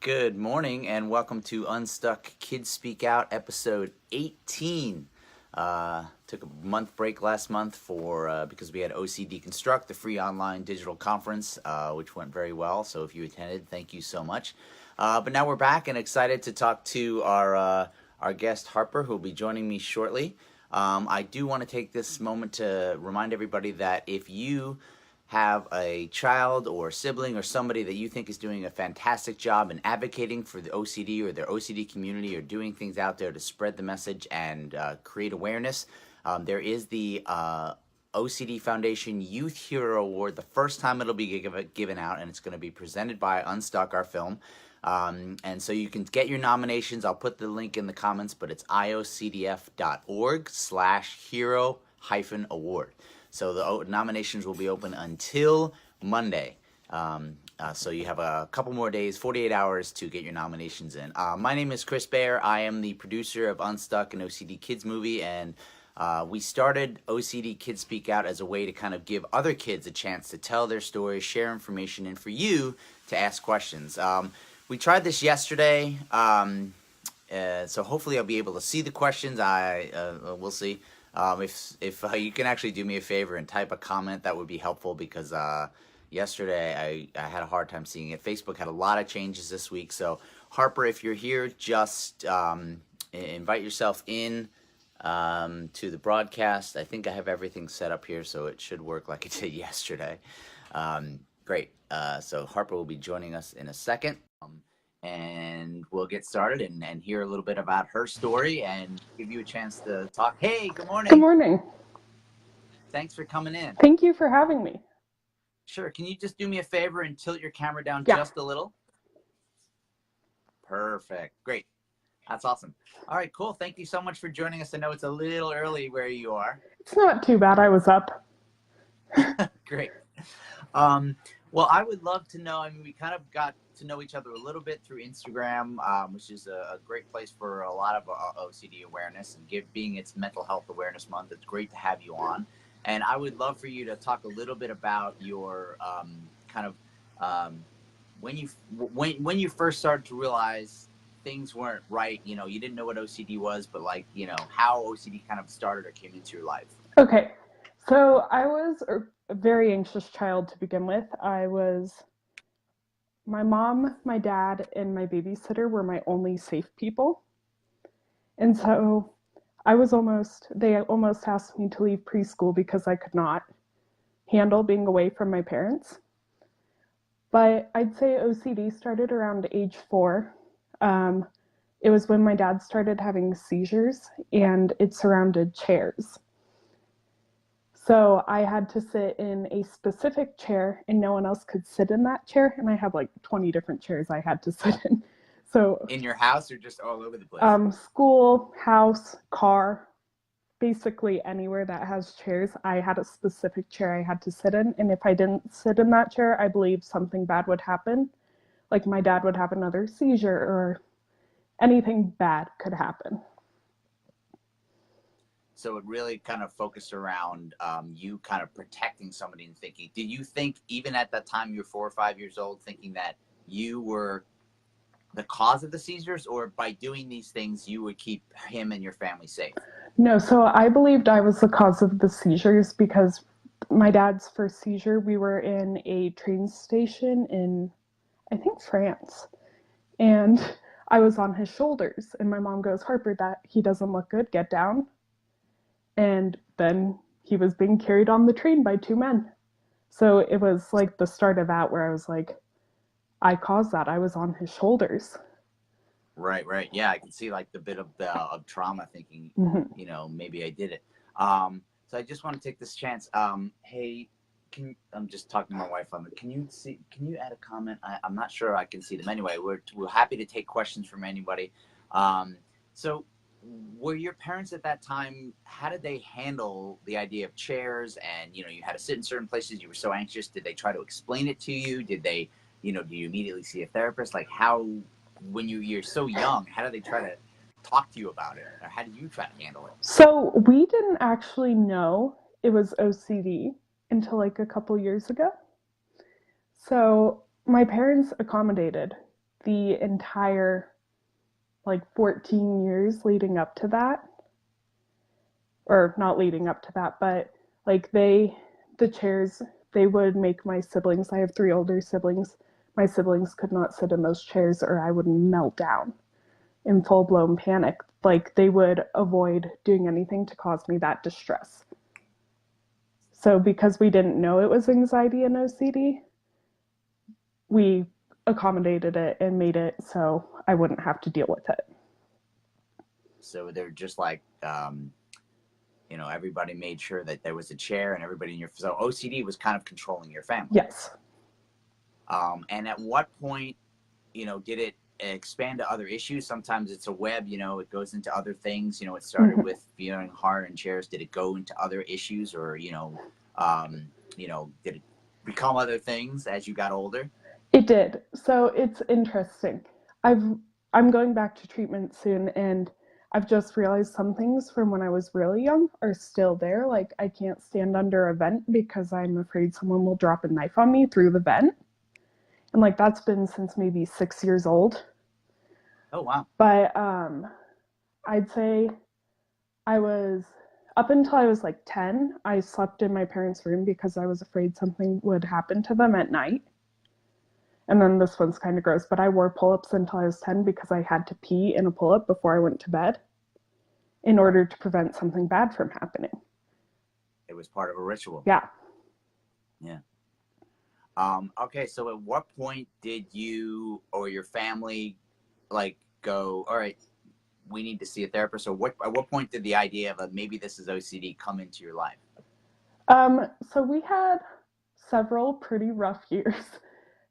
Good morning and welcome to Unstuck Kids Speak Out, episode 18. Took a month break last month because we had OCD Construct, the free online digital conference, which went very well. So if you attended, thank you so much. But now we're back and excited to talk to our guest Harper, who will be joining me shortly. I do want to take this moment to remind everybody that if you have a child or sibling or somebody that you think is doing a fantastic job in advocating for the OCD or their OCD community or doing things out there to spread the message and create awareness, there is the OCD Foundation Youth Hero Award. The first time it'll be given out, and it's going to be presented by Unstuck, our film. And so you can get your nominations. I'll put the link in the comments, but it's iocdf.org/hero-award. So the nominations will be open until Monday. So you have a couple more days, 48 hours to get your nominations in. My name is Chris Baer. I am the producer of Unstuck, an OCD Kids movie, and we started OCD Kids Speak Out as a way to kind of give other kids a chance to tell their stories, share information, and for you to ask questions. We tried this yesterday, so hopefully I'll be able to see the questions. We'll see. If you can actually do me a favor and type a comment, that would be helpful because yesterday I had a hard time seeing it. Facebook had a lot of changes this week. So Harper, if you're here, just invite yourself in to the broadcast. I think I have everything set up here, so it should work like it did yesterday. Great. So Harper will be joining us in a second. And we'll get started and hear a little bit about her story and give you a chance to talk. Hey, good morning. Good morning. Thanks for coming in. Thank you for having me. Sure. Can you just do me a favor and tilt your camera down just a little? Perfect. Great. That's awesome. All right, cool. Thank you so much for joining us. I know it's a little early where you are. It's not too bad. I was up. Great. Well, I would love to know, I mean, we kind of got to know each other a little bit through Instagram, which is a great place for a lot of OCD awareness, and being it's Mental Health Awareness Month, it's great to have you on. And I would love for you to talk a little bit about your when you first started to realize things weren't right, you didn't know what OCD was, but how OCD kind of started or came into your life. Okay. So I was a very anxious child to begin with. My mom, my dad, and my babysitter were my only safe people. And so they almost asked me to leave preschool because I could not handle being away from my parents. But I'd say OCD started around age 4. It was when my dad started having seizures, and it surrounded chairs. So I had to sit in a specific chair, and no one else could sit in that chair. And I had 20 different chairs I had to sit in. So in your house or just all over the place? School, house, car, basically anywhere that has chairs, I had a specific chair I had to sit in. And if I didn't sit in that chair, I believe something bad would happen. Like my dad would have another seizure or anything bad could happen. So it really kind of focused around you kind of protecting somebody and thinking, did you think even at that time you were 4 or 5 years old thinking that you were the cause of the seizures, or by doing these things you would keep him and your family safe? No, so I believed I was the cause of the seizures because my dad's first seizure, we were in a train station in, I think, France. And I was on his shoulders and my mom goes, "Harper, that he doesn't look good, get down." And then he was being carried on the train by 2 men. So it was like the start of that where I was like, I caused that. I was on his shoulders. Right. Yeah, I can see the bit of trauma thinking, maybe I did it. So I just want to take this chance. Hey, I'm just talking to my wife on it. Can you add a comment? I'm not sure I can see them. Anyway, we're happy to take questions from anybody. So were your parents at that time, how did they handle the idea of chairs and, you had to sit in certain places, you were so anxious? Did they try to explain it to you? Did they, do you immediately see a therapist? When you're so young, how do they try to talk to you about it? Or how did you try to handle it? So we didn't actually know it was OCD until a couple years ago. So my parents accommodated the entire like 14 years leading up to that, or not leading up to that, but like the chairs, they would make my siblings, I have three older siblings, my siblings could not sit in those chairs or I would melt down in full blown panic. Like they would avoid doing anything to cause me that distress. So because we didn't know it was anxiety and OCD, we accommodated it and made it so I wouldn't have to deal with it. So they're just like, everybody made sure that there was a chair and everybody in so OCD was kind of controlling your family. Yes. And at what point, did it expand to other issues? Sometimes it's a web, it goes into other things. It started with feeling hard in chairs. Did it go into other issues, or did it become other things as you got older? It did. So it's interesting. I'm going back to treatment soon, and I've just realized some things from when I was really young are still there. Like I can't stand under a vent because I'm afraid someone will drop a knife on me through the vent. And like that's been since maybe 6 years old. Oh, wow. But I'd say up until I was like 10, I slept in my parents' room because I was afraid something would happen to them at night. And then this one's kind of gross, but I wore pull-ups until I was 10 because I had to pee in a pull-up before I went to bed in order to prevent something bad from happening. It was part of a ritual. Yeah. Yeah. Okay, so at what point did you or your family like go, all right, we need to see a therapist? Or at what point did the idea of maybe this is OCD come into your life? So we had several pretty rough years,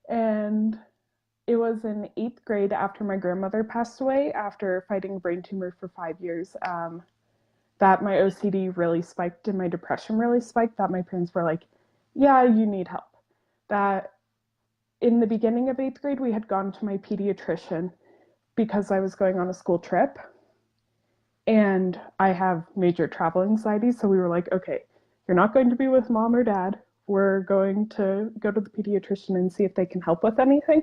and it was in 8th grade after my grandmother passed away after fighting a brain tumor for 5 years, that my OCD really spiked and my depression really spiked, that my parents were like, yeah, you need help. That in the beginning of 8th grade, we had gone to my pediatrician because I was going on a school trip and I have major travel anxiety. So we were like, okay, you're not going to be with mom or dad. We're going to go to the pediatrician and see if they can help with anything.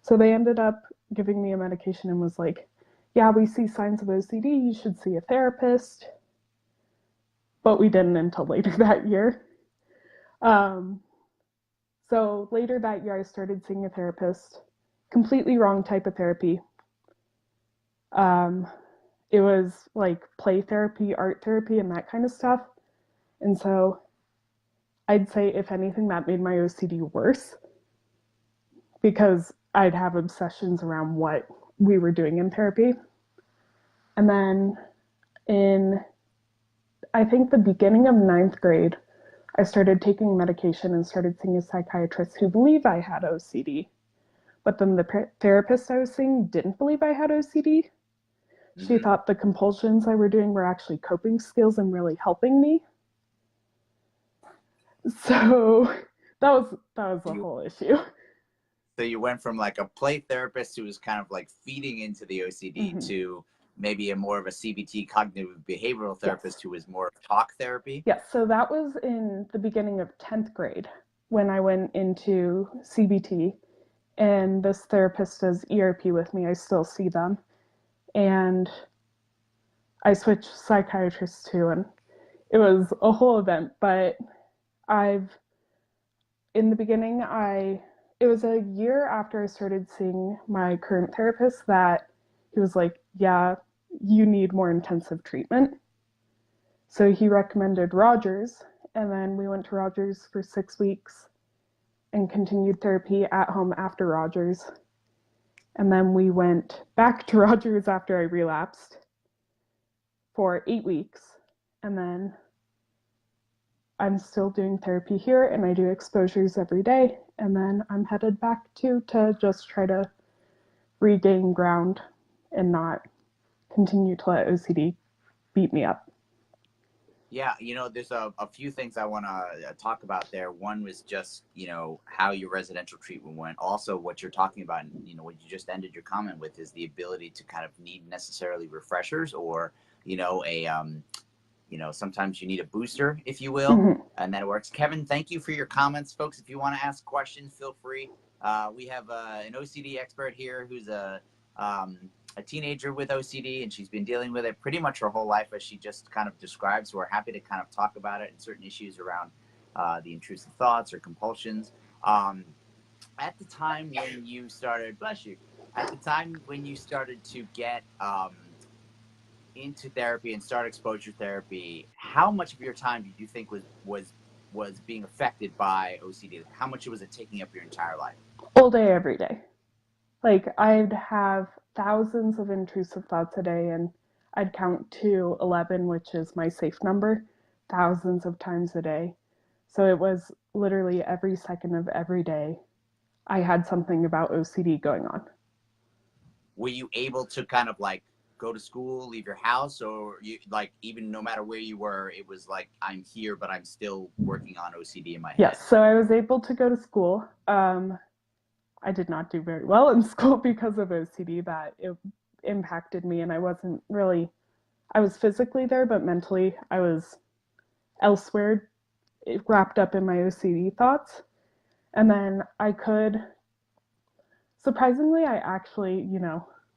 So they ended up giving me a medication and was like, yeah, we see signs of OCD. You should see a therapist. But we didn't until later that year. So later that year, I started seeing a therapist. Completely wrong type of therapy. It was like play therapy, art therapy, and that kind of stuff. And so I'd say, if anything, that made my OCD worse because I'd have obsessions around what we were doing in therapy. And then in, I think, the beginning of 9th grade, I started taking medication and started seeing a psychiatrist who believed I had OCD. But then the therapist I was seeing didn't believe I had OCD. She thought the compulsions I were doing were actually coping skills and really helping me. So that was the whole issue. So you went from like a play therapist who was kind of like feeding into the OCD to maybe more of a CBT, cognitive behavioral therapist, who was more talk therapy? Yes, so that was in the beginning of 10th grade when I went into CBT, and this therapist does ERP with me. I still see them. And I switched psychiatrists too, and it was a whole event, but in the beginning, it was a year after I started seeing my current therapist that he was like, yeah, you need more intensive treatment. So he recommended Rogers, and then we went to Rogers for 6 weeks and continued therapy at home after Rogers. And then we went back to Rogers after I relapsed for 8 weeks. And then I'm still doing therapy here, and I do exposures every day. And then I'm headed back to just try to regain ground and not continue to let OCD beat me up. Yeah, there's a few things I want to talk about there. One was just, how your residential treatment went. Also, what you're talking about, and, what you just ended your comment with, is the ability to kind of need necessarily refreshers or, sometimes you need a booster, if you will, and that works. Kevin, thank you for your comments. Folks, if you want to ask questions, feel free. We have an OCD expert here who's a teenager with OCD, and she's been dealing with it pretty much her whole life, as she just kind of described. So we're happy to kind of talk about it and certain issues around the intrusive thoughts or compulsions. Um, at the time when you started, bless you, at the time when you started to get into therapy and start exposure therapy, how much of your time did you think was being affected by OCD? How much was it taking up your entire life? All day, every day. Like, I'd have thousands of intrusive thoughts a day, and I'd count to 11, which is my safe number, thousands of times a day. So it was literally every second of every day I had something about OCD going on. Were you able to kind of like go to school, leave your house, or you like even no matter where you were, it was like I'm here, but I'm still working on OCD in my head? Yes, so I was able to go to school. I did not do very well in school because of OCD. That it impacted me, and I wasn't really, I was physically there, but mentally I was elsewhere, wrapped up in my OCD thoughts. And then I could, surprisingly, I actually,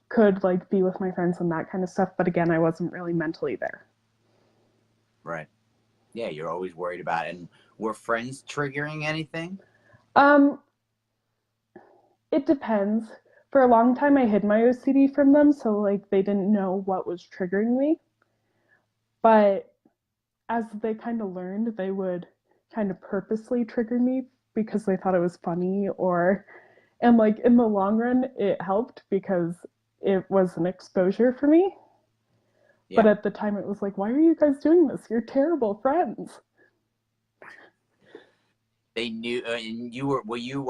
could like be with my friends and that kind of stuff. But again, I wasn't really mentally there. Right. Yeah, you're always worried about it. And were friends triggering anything? Um, it depends. For a long time, I hid my OCD from them, so like they didn't know what was triggering me. But as they kind of learned, they would kind of purposely trigger me because they thought it was funny, or, and like in the long run it helped because it was an exposure for me. But Yeah. at the time it was like, why are you guys doing this? You're terrible friends. They knew, and were you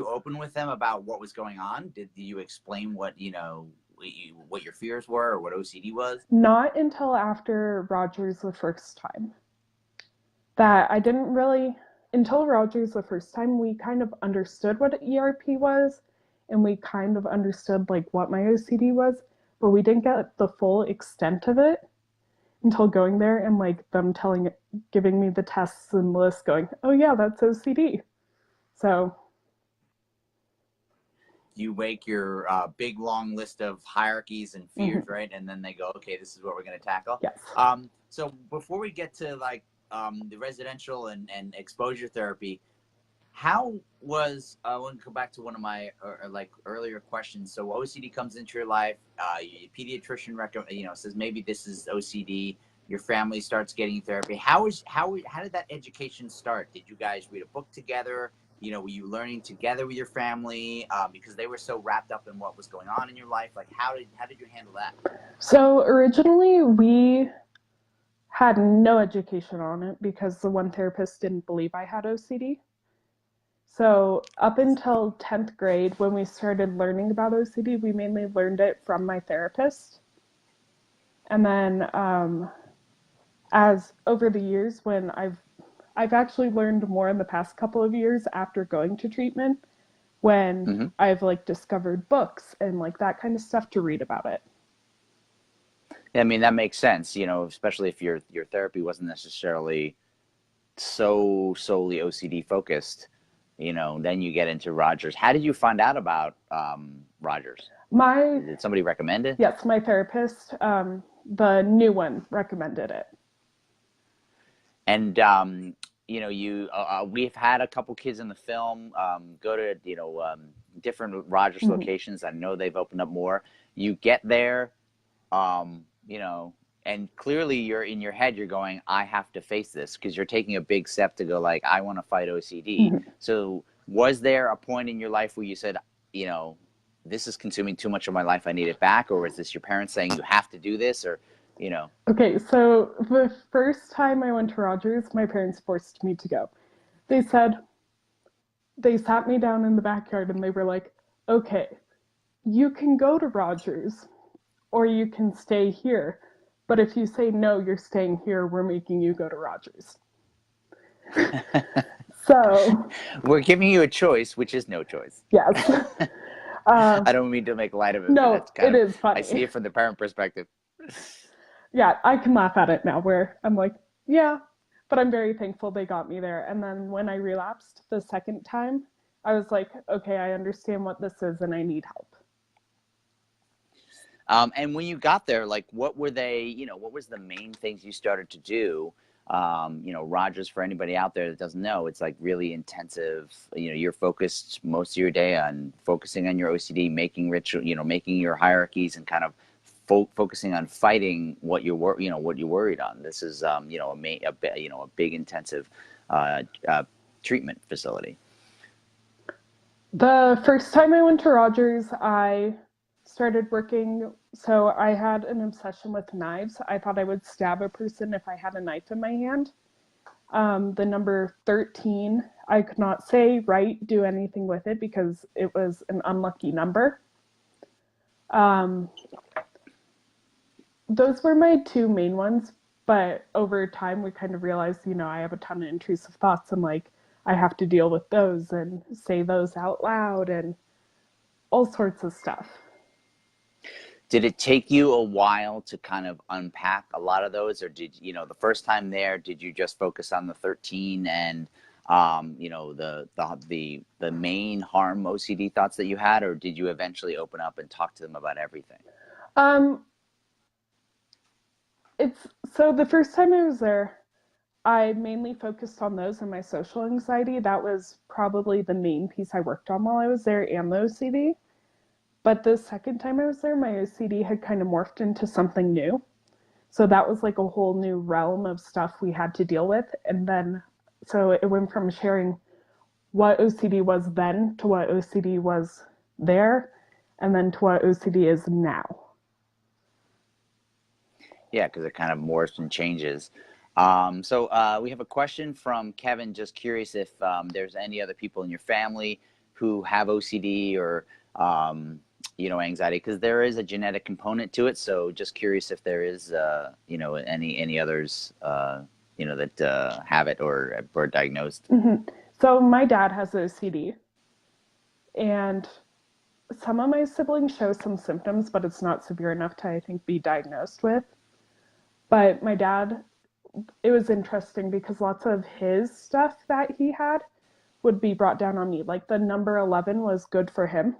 open with them about what was going on? Did you explain what your fears were or what OCD was? Not until after Rogers the first time. That I didn't really, until Rogers the first time, we kind of understood what ERP was, and we kind of understood like what my OCD was, but we didn't get the full extent of it until going there and like them giving me the tests and lists going, oh yeah, that's OCD. So You make your big long list of hierarchies and fears, mm-hmm. right? And then they go, okay, this is what we're going to tackle. Yes. So before we get to like the residential and exposure therapy, how was I want to go back to one of my like earlier questions. So OCD comes into your life, your pediatrician says maybe this is OCD. Your family starts getting therapy. How did that education start? Did you guys read a book together? Were you learning together with your family because they were so wrapped up in what was going on in your life? Like, how did you handle that? So originally we had no education on it because the one therapist didn't believe I had OCD. So up until 10th grade, when we started learning about OCD, we mainly learned it from my therapist. And then as over the years, when I've actually learned more in the past couple of years after going to treatment, when Mm-hmm. I've like discovered books and like that kind of stuff to read about it. I mean, that makes sense, especially if your therapy wasn't necessarily so solely OCD focused, then you get into Rogers. How did you find out about Rogers? My Did somebody recommend it? Yes, my therapist, the new one, recommended it. And we've had a couple kids in the film go to different Rogers Mm-hmm. locations. I know they've opened up more. You get there, and clearly you're in your head. You're going, I have to face this because you're taking a big step to go like, I want to fight OCD. Mm-hmm. So was there a point in your life where you said, this is consuming too much of my life, I need it back? Or was this your parents saying you have to do this? Or Okay, so the first time I went to Rogers, my parents forced me to go. They said, they sat me down in the backyard and they were like, okay, you can go to Rogers or you can stay here. But if you say no, you're staying here, we're making you go to Rogers. So, we're giving you a choice, which is no choice. yes. I don't mean to make light of it, but No, that's kind it of, is funny. I see it from the parent perspective. Yeah, I can laugh at it now where I'm like, yeah, but I'm very thankful they got me there. And then when I relapsed the second time, I was like, okay, I understand what this is and I need help. And when you got there, like, what were they, what was the main things you started to do? Rogers, for anybody out there that doesn't know, it's like really intensive. You're focused most of your day on focusing on your OCD, making ritual, making your hierarchies and kind of focusing on fighting what what you're worried on. This is, a big intensive treatment facility. The first time I went to Rogers, I started working. So I had an obsession with knives. I thought I would stab a person if I had a knife in my hand. The number 13, I could not say, write, do anything with it because it was an unlucky number. Um, those were my two main ones. But over time, we kind of realized, I have a ton of intrusive thoughts and like I have to deal with those and say those out loud and all sorts of stuff. Did it take you a while to kind of unpack a lot of those, or did the first time there, did you just focus on the 13 and the main harm OCD thoughts that you had, or did you eventually open up and talk to them about everything? Um, it's so the first time I was there, I mainly focused on those and my social anxiety. That was probably the main piece I worked on while I was there and the OCD. But the second time I was there, my OCD had kind of morphed into something new. So that was like a whole new realm of stuff we had to deal with. And then, so it went from sharing what OCD was then to what OCD was there, and then to what OCD is now. Yeah, because it kind of morphs and changes. We have a question from Kevin. Just curious if there's any other people in your family who have OCD or anxiety, because there is a genetic component to it. So just curious if there is any others that have it or are diagnosed. Mm-hmm. So my dad has OCD, and some of my siblings show some symptoms, but it's not severe enough to, I think, be diagnosed with. But my dad, it was interesting because lots of his stuff that he had would be brought down on me. Like the number 11 was good for him.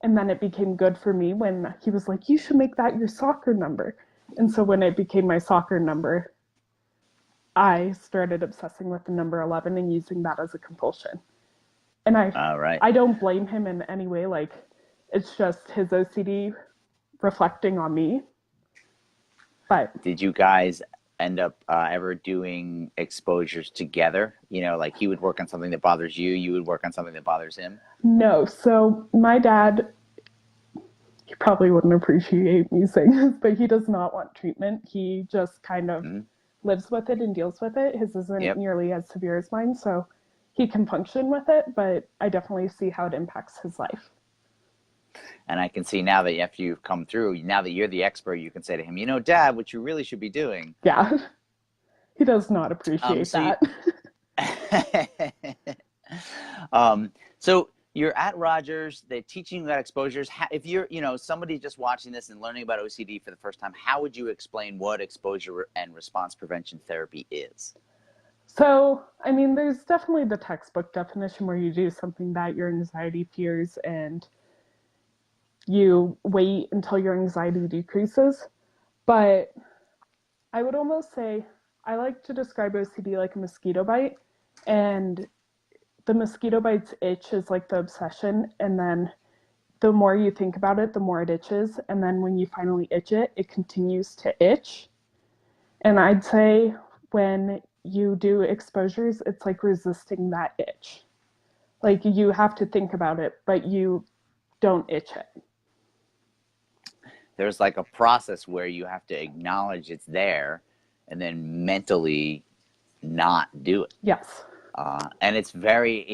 And then it became good for me when he was like, you should make that your soccer number. And so when it became my soccer number, I started obsessing with the number 11 and using that as a compulsion. And All right. I don't blame him in any way. Like, it's just his OCD reflecting on me. But Did you guys end up ever doing exposures together? Like he would work on something that bothers you, you would work on something that bothers him? no, so my dad, he probably wouldn't appreciate me saying this, but he does not want treatment. He just kind of Mm-hmm. lives with it and deals with it. His isn't Yep. nearly as severe as mine, so he can function with it, but I definitely see how it impacts his life. And I can see now that after you've come through, now that you're the expert, you can say to him, Dad, what you really should be doing. Yeah, he does not Um, appreciate so you, that. so you're at Rogers, they're teaching you about exposures. If you're, somebody just watching this and learning about OCD for the first time, how would you explain what exposure and response prevention therapy is? So, I mean, there's definitely the textbook definition where you do something that your anxiety fears and you wait until your anxiety decreases. But I would almost say I like to describe OCD like a mosquito bite, and the mosquito bite's itch is like the obsession, and then the more you think about it, the more it itches, and then when you finally itch it, it continues to itch. And I'd say when you do exposures, it's like resisting that itch. Like you have to think about it, but you don't itch it. There's like a process where you have to acknowledge it's there and then mentally not do it. Yes. And it's very,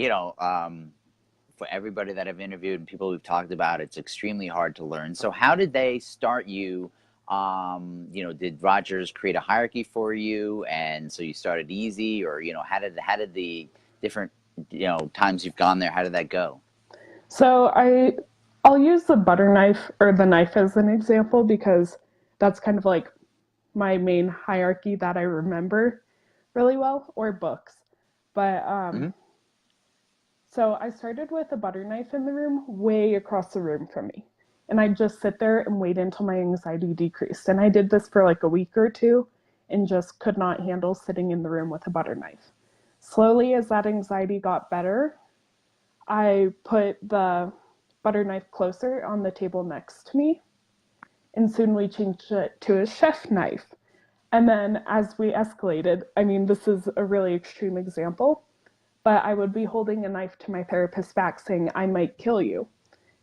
for everybody that I've interviewed and people we've talked about, it's extremely hard to learn. So how did they start you? Did Rogers create a hierarchy for you? And so you started easy, or, how did the different, times you've gone there, how did that go? So I'll use the butter knife or the knife as an example because that's kind of like my main hierarchy that I remember really well, or books. But Mm-hmm. So I started with a butter knife in the room, way across the room from me. And I'd just sit there and wait until my anxiety decreased. And I did this for like a week or two and just could not handle sitting in the room with a butter knife. Slowly, as that anxiety got better, I put the butter knife closer on the table next to me. And soon we changed it to a chef knife. And then as we escalated, I mean, this is a really extreme example, but I would be holding a knife to my therapist's back saying, I might kill you,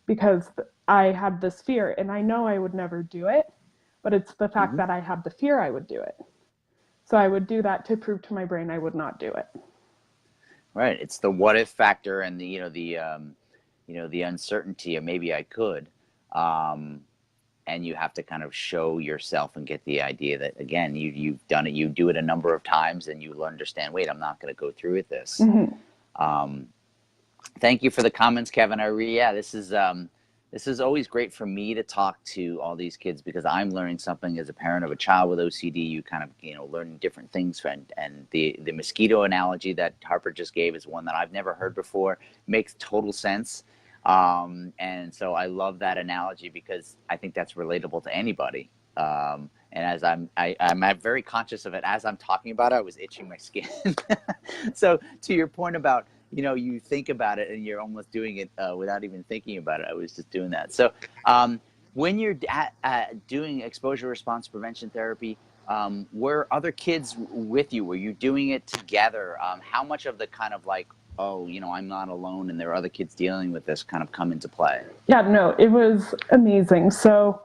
because I had this fear and I know I would never do it, but it's the fact Hmm. that I had the fear I would do it. So I would do that to prove to my brain I would not do it. Right. It's the what if factor and the, the uncertainty of maybe I could. Um, and you have to kind of show yourself and get the idea that, again, you've done it, you do it a number of times and you understand, wait, I'm not going to go through with this. Mm-hmm. Um, Thank you for the comments, Kevin. Yeah, this is always great for me to talk to all these kids because I'm learning something as a parent of a child with OCD. You kind of learn different things, and the mosquito analogy that Harper just gave is one that I've never heard before. Makes total sense, and so I love that analogy because I think that's relatable to anybody. And as I'm very conscious of it as I'm talking about it, I was itching my skin. So to your point about you think about it and you're almost doing it without even thinking about it. I was just doing that. So when you're doing exposure response prevention therapy, were other kids with you? Were you doing it together? How much of the kind of like, oh, I'm not alone and there are other kids dealing with this kind of come into play? Yeah, no, it was amazing. So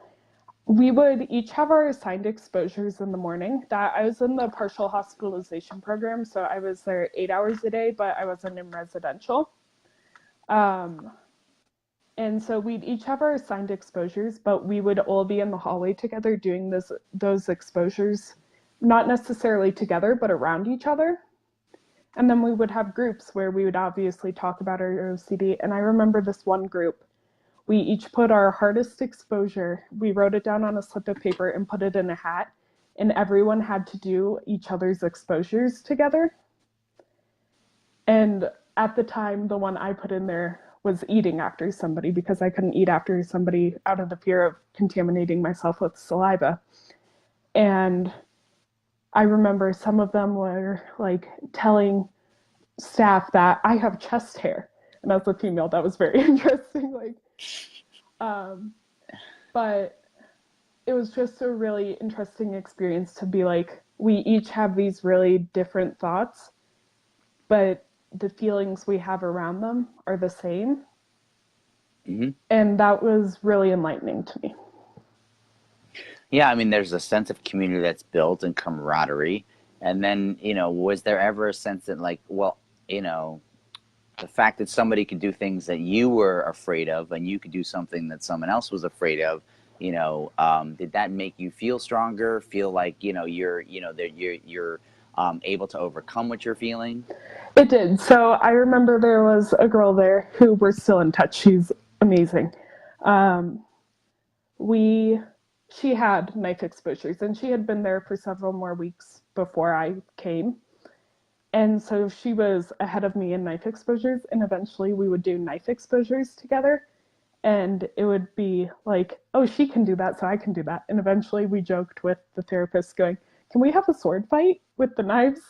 we would each have our assigned exposures in the morning. That I was in the partial hospitalization program, so I was there 8 hours a day, but I wasn't in residential. Um, and so we'd each have our assigned exposures, but we would all be in the hallway together doing those exposures, not necessarily together, but around each other. And then we would have groups where we would obviously talk about our OCD. And I remember this one group, we each put our hardest exposure, we wrote it down on a slip of paper and put it in a hat, and everyone had to do each other's exposures together. And at the time, the one I put in there was eating after somebody because I couldn't eat after somebody out of the fear of contaminating myself with saliva. And I remember some of them were like telling staff that I have chest hair. And as a female, that was very interesting. Um, but it was just a really interesting experience to be like, we each have these really different thoughts, but the feelings we have around them are the same. Mm-hmm. And that was really enlightening to me. Yeah, I mean, there's a sense of community that's built and camaraderie. And then, was there ever a sense that like, well, the fact that somebody could do things that you were afraid of and you could do something that someone else was afraid of, did that make you feel stronger, feel like, that you're able to overcome what you're feeling? It did. So I remember there was a girl there who we're still in touch. She's amazing. Um, we she had knife exposures and she had been there for several more weeks before I came. And so she was ahead of me in knife exposures, and eventually we would do knife exposures together. And it would be like, oh, she can do that, so I can do that. And eventually we joked with the therapist, going, can we have a sword fight with the knives?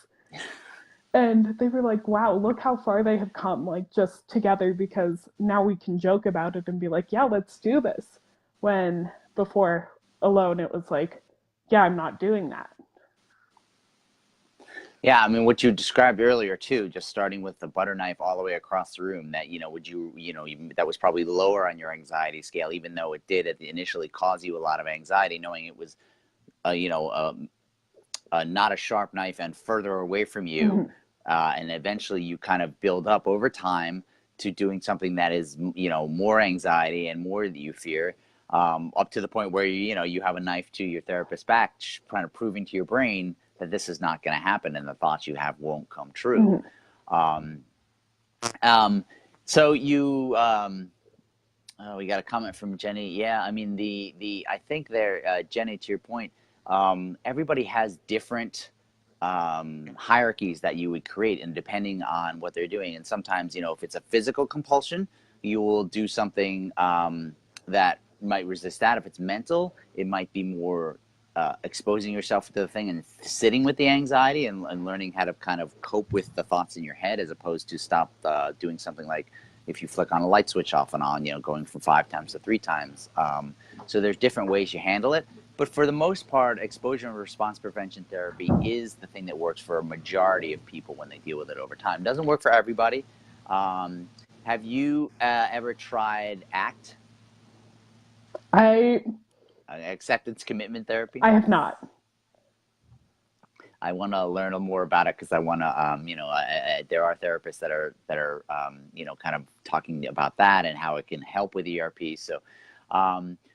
And they were like, wow, look how far they have come, like just together, because now we can joke about it and be like, yeah, let's do this. When before alone, it was like, yeah, I'm not doing that. Yeah, I mean, what you described earlier too, just starting with the butter knife all the way across the room, that that was probably lower on your anxiety scale, even though it did initially cause you a lot of anxiety, knowing it was, not a sharp knife and further away from you, Mm-hmm. and eventually you kind of build up over time to doing something that is, more anxiety and more that you fear, up to the point where you have a knife to your therapist's back, kind of proving to your brain that this is not going to happen and the thoughts you have won't come true. Mm-hmm. Um, um, so we got a comment from Jenny. Yeah, I mean I think there, Jenny, to your point, everybody has different hierarchies that you would create, and depending on what they're doing. And sometimes, if it's a physical compulsion, you will do something that might resist that. If it's mental, it might be more exposing yourself to the thing and sitting with the anxiety and learning how to kind of cope with the thoughts in your head, as opposed to stop doing something like if you flick on a light switch off and on, going from 5 times to 3 times. So there's different ways you handle it. But for the most part, exposure and response prevention therapy is the thing that works for a majority of people when they deal with it over time. It doesn't work for everybody. Have you ever tried ACT, I acceptance commitment therapy? I have not. I want to learn more about it because I want to, there are therapists that are kind of talking about that and how it can help with ERP.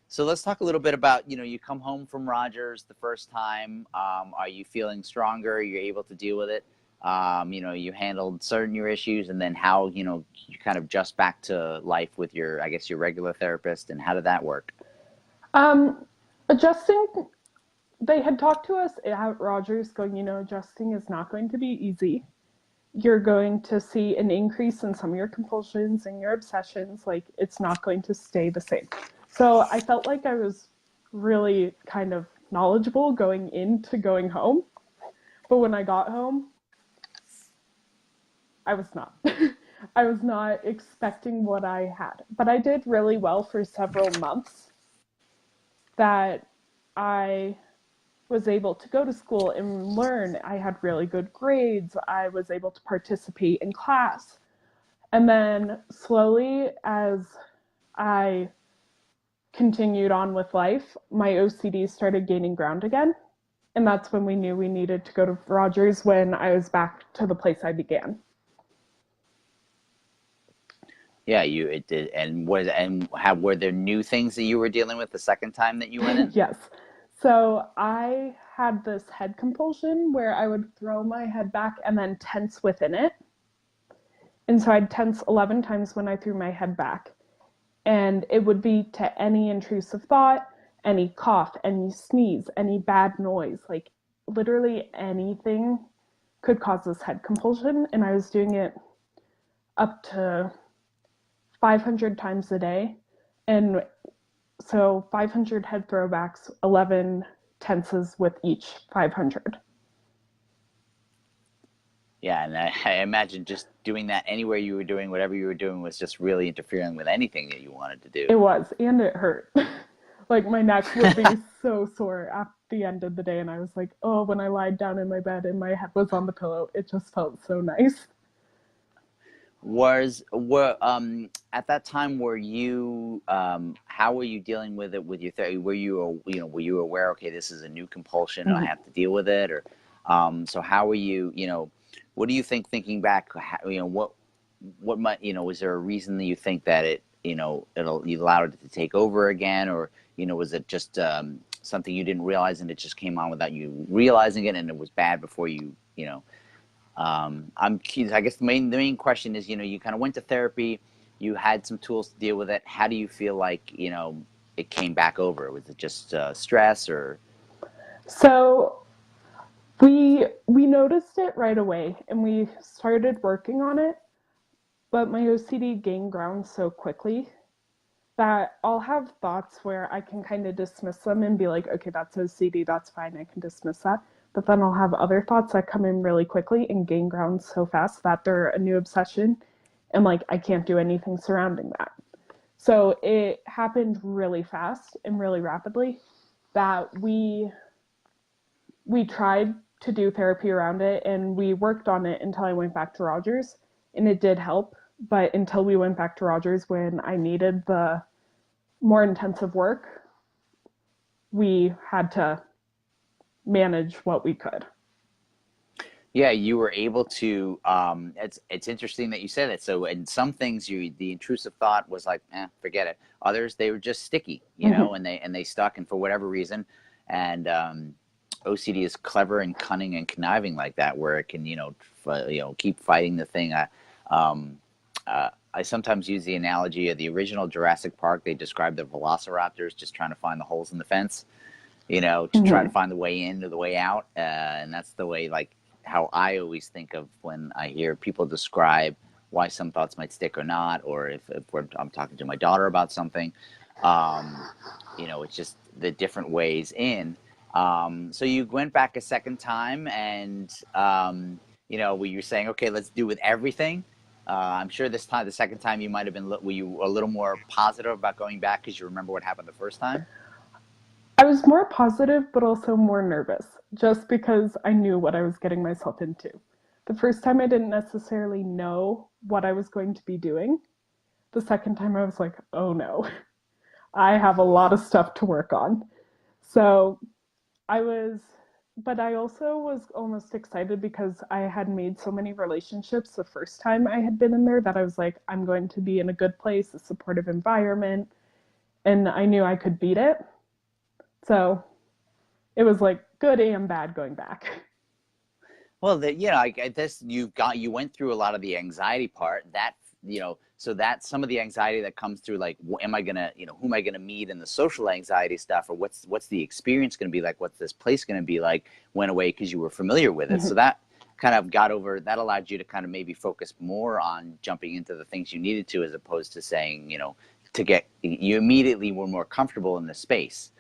So let's talk a little bit about, you come home from Rogers the first time. Are you feeling stronger? You're able to deal with it? You handled certain your issues, and then how, you kind of just back to life with your regular therapist, and how did that work? Adjusting, they had talked to us at Rogers going, adjusting is not going to be easy. You're going to see an increase in some of your compulsions and your obsessions. Like, it's not going to stay the same. So I felt like I was really kind of knowledgeable going into going home. But when I got home, I was not. I was not expecting what I had. But I did really well for several months, that I was able to go to school and learn. I had really good grades. I was able to participate in class. And then slowly, as I continued on with life, my OCD started gaining ground again. And that's when we knew we needed to go to Rogers, when I was back to the place I began. Yeah, it did. And were there new things that you were dealing with the second time that you went in? Yes. So I had this head compulsion where I would throw my head back and then tense within it. And so I'd tense 11 times when I threw my head back. And it would be to any intrusive thought, any cough, any sneeze, any bad noise. Like, literally anything could cause this head compulsion. And I was doing it up to 500 times a day. And so 500 head throwbacks, 11 tenses with each 500. Yeah, and I imagine just doing that anywhere you were doing, whatever you were doing, was just really interfering with anything that you wanted to do. It was, and it hurt. Like, my neck would be so sore at the end of the day, and I was like, oh, when I lied down in my bed and my head was on the pillow, it just felt so nice. At that time, were you how were you dealing with it with your therapy? Were you aware, okay, this is a new compulsion and I have to deal with it? Or so how were you, what do you think, thinking back, what might, was there a reason that you think that you allowed it to take over again? Or, was it just something you didn't realize and it just came on without you realizing it, and it was bad before I'm curious. I guess the main question is, you kind of went to therapy, you had some tools to deal with it. How do you feel like, it came back over? Was it just stress, or? So we noticed it right away, and we started working on it. But my OCD gained ground so quickly that I'll have thoughts where I can kind of dismiss them and be like, okay, that's OCD, that's fine, I can dismiss that. But then I'll have other thoughts that come in really quickly and gain ground so fast that they're a new obsession, and like, I can't do anything surrounding that. So it happened really fast and really rapidly, that we tried to do therapy around it, and we worked on it until I went back to Rogers, and it did help. But until we went back to Rogers, when I needed the more intensive work, we had to manage what we could. Yeah, you were able to. It's interesting that you said it. So, in some things, the intrusive thought was like, forget it. Others, they were just sticky, and they stuck, and for whatever reason, and OCD is clever and cunning and conniving like that, where it can, keep fighting the thing. I sometimes use the analogy of the original Jurassic Park. They described the velociraptors just trying to find the holes in the fence. to try to Hmm. find the way in or the way out. And that's the way, like, how I always think of when I hear people describe why some thoughts might stick or not, or if I'm talking to my daughter about something. Um, it's just the different ways in. So you went back a second time, and were you saying, okay, let's do with everything? I'm sure this time, the second time, you might have been. Were you a little more positive about going back because you remember what happened the first time? I was more positive, but also more nervous, just because I knew what I was getting myself into. The first time I didn't necessarily know what I was going to be doing. The second time I was like, oh no, I have a lot of stuff to work on. So I was, but I also was almost excited because I had made so many relationships the first time I had been in there that I was like, I'm going to be in a good place, a supportive environment, and I knew I could beat it. So it was like good and bad going back. Well, this you went through a lot of the anxiety part that so that some of the anxiety that comes through, like, am I gonna, who am I gonna meet, and the social anxiety stuff, or what's the experience gonna be like, what's this place gonna be like, went away because you were familiar with it. So that kind of that allowed you to kind of maybe focus more on jumping into the things you needed to, as opposed to saying, you immediately were more comfortable in the space,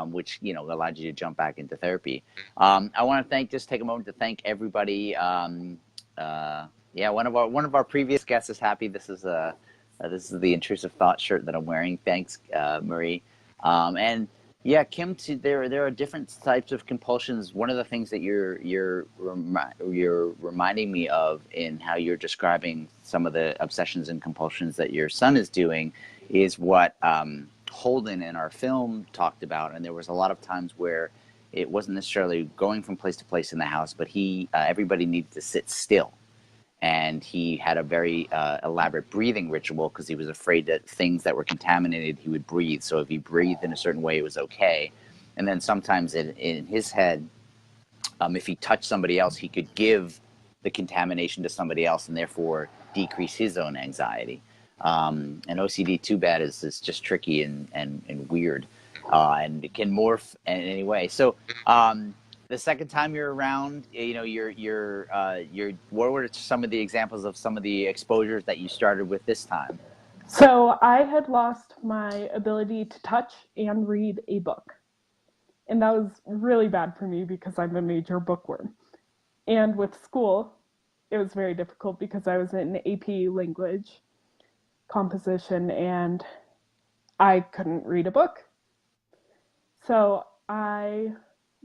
which allowed you to jump back into therapy. I want to just take a moment to thank everybody. Yeah, one of our previous guests is happy. This is the intrusive thought shirt that I'm wearing. Thanks, Marie. And yeah, Kim. There are different types of compulsions. One of the things that you're reminding me of in how you're describing some of the obsessions and compulsions that your son is doing is what Holden in our film talked about. And there was a lot of times where it wasn't necessarily going from place to place in the house, but everybody needed to sit still. And he had a very elaborate breathing ritual because he was afraid that things that were contaminated, he would breathe. So if he breathed in a certain way, it was okay. And then sometimes in his head, if he touched somebody else, he could give the contamination to somebody else and therefore decrease his own anxiety. And OCD, too bad, is just tricky and weird, and it can morph in any way. So the second time you're around, what were some of the examples of some of the exposures that you started with this time? So I had lost my ability to touch and read a book. And that was really bad for me because I'm a major bookworm. And with school, it was very difficult because I was in AP language composition and I couldn't read a book. So I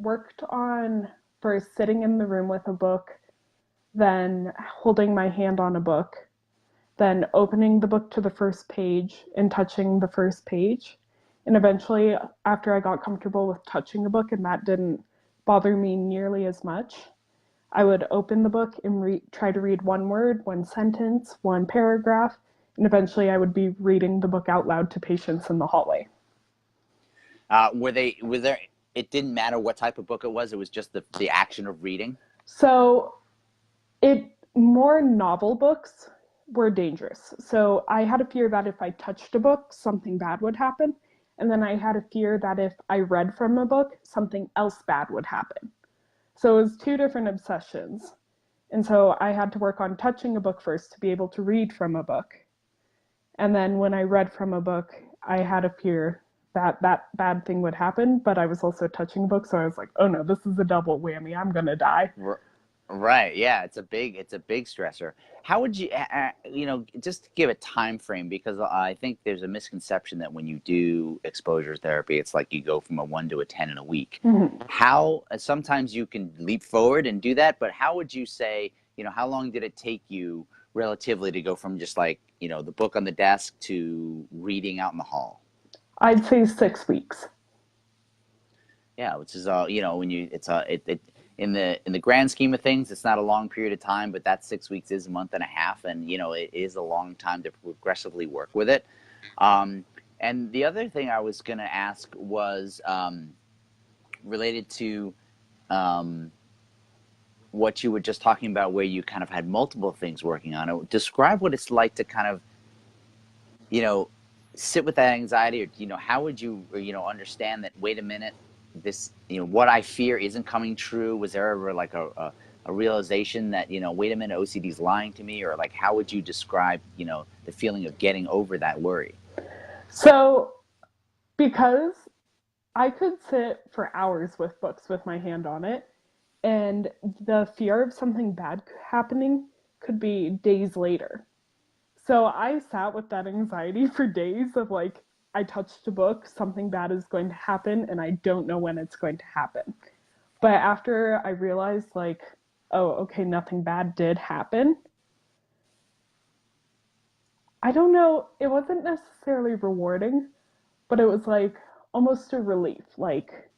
worked on first sitting in the room with a book, then holding my hand on a book, then opening the book to the first page and touching the first page. And eventually, after I got comfortable with touching a book and that didn't bother me nearly as much, I would open the book and try to read one word, one sentence, one paragraph, and eventually I would be reading the book out loud to patients in the hallway. Was there? It didn't matter what type of book it was. It was just the action of reading. So more novel books were dangerous. So I had a fear that if I touched a book, something bad would happen. And then I had a fear that if I read from a book, something else bad would happen. So it was two different obsessions. And so I had to work on touching a book first to be able to read from a book. And then when I read from a book, I had a fear that that bad thing would happen, but I was also touching a book. So I was like, oh no, this is a double whammy. I'm going to die. Right. Yeah, it's a big stressor. How would you, just to give a time frame, because I think there's a misconception that when you do exposure therapy, it's like you go from a 1 to a 10 in a week. Mm-hmm. How sometimes you can leap forward and do that, but how would you say, how long did it take you relatively to go from just like, the book on the desk to reading out in the hall? I'd say 6 weeks. Yeah, which is when you it's it in the grand scheme of things, it's not a long period of time, but that 6 weeks is a month and a half, and it is a long time to progressively work with it. And the other thing I was going to ask was related to what you were just talking about, where you kind of had multiple things working on it. Describe what it's like to kind of sit with that anxiety, or how would you understand that, wait a minute, this, what I fear isn't coming true? Was there ever like a realization that, wait a minute, OCD is lying to me? Or like, how would you describe, the feeling of getting over that worry? So, because I could sit for hours with books with my hand on it, and the fear of something bad happening could be days later. So I sat with that anxiety for days of like, I touched a book, something bad is going to happen, and I don't know when it's going to happen. But after I realized, like, oh, okay, nothing bad did happen, I don't know, it wasn't necessarily rewarding, but it was like almost a relief. Like,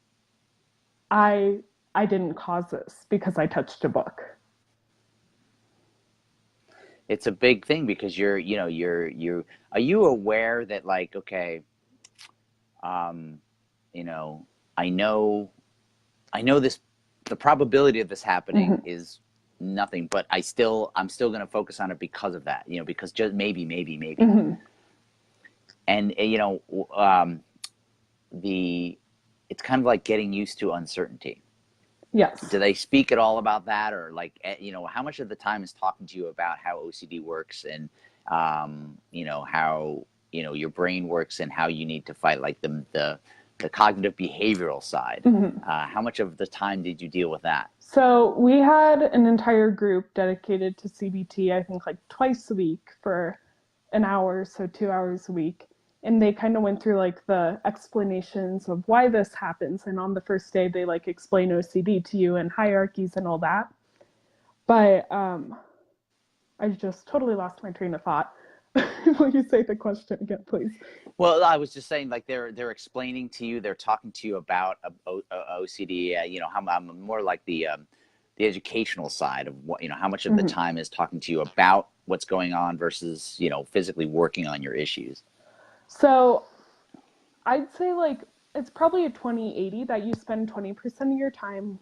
I I didn't cause this because I touched a book. It's a big thing because are you aware that, like, okay, um, you know, I know, I know this, the probability of this happening Mm-hmm. is nothing, but I'm still going to focus on it because of that, because just maybe. Mm-hmm. And, the, it's kind of like getting used to uncertainty. Yes. Do they speak at all about that, or like, how much of the time is talking to you about how OCD works, and how your brain works, and how you need to fight, like the cognitive behavioral side? Mm-hmm. How much of the time did you deal with that? So we had an entire group dedicated to CBT, I think like twice a week for an hour, so 2 hours a week. And they kind of went through like the explanations of why this happens. And on the first day, they like explain OCD to you and hierarchies and all that. But I just totally lost my train of thought. Will you say the question again, please? Well, I was just saying, like, they're explaining to you, they're talking to you about OCD. I'm more like the educational side of what, how much of the Mm-hmm. time is talking to you about what's going on versus, physically working on your issues. So I'd say like it's probably a 20/80 that you spend 20% of your time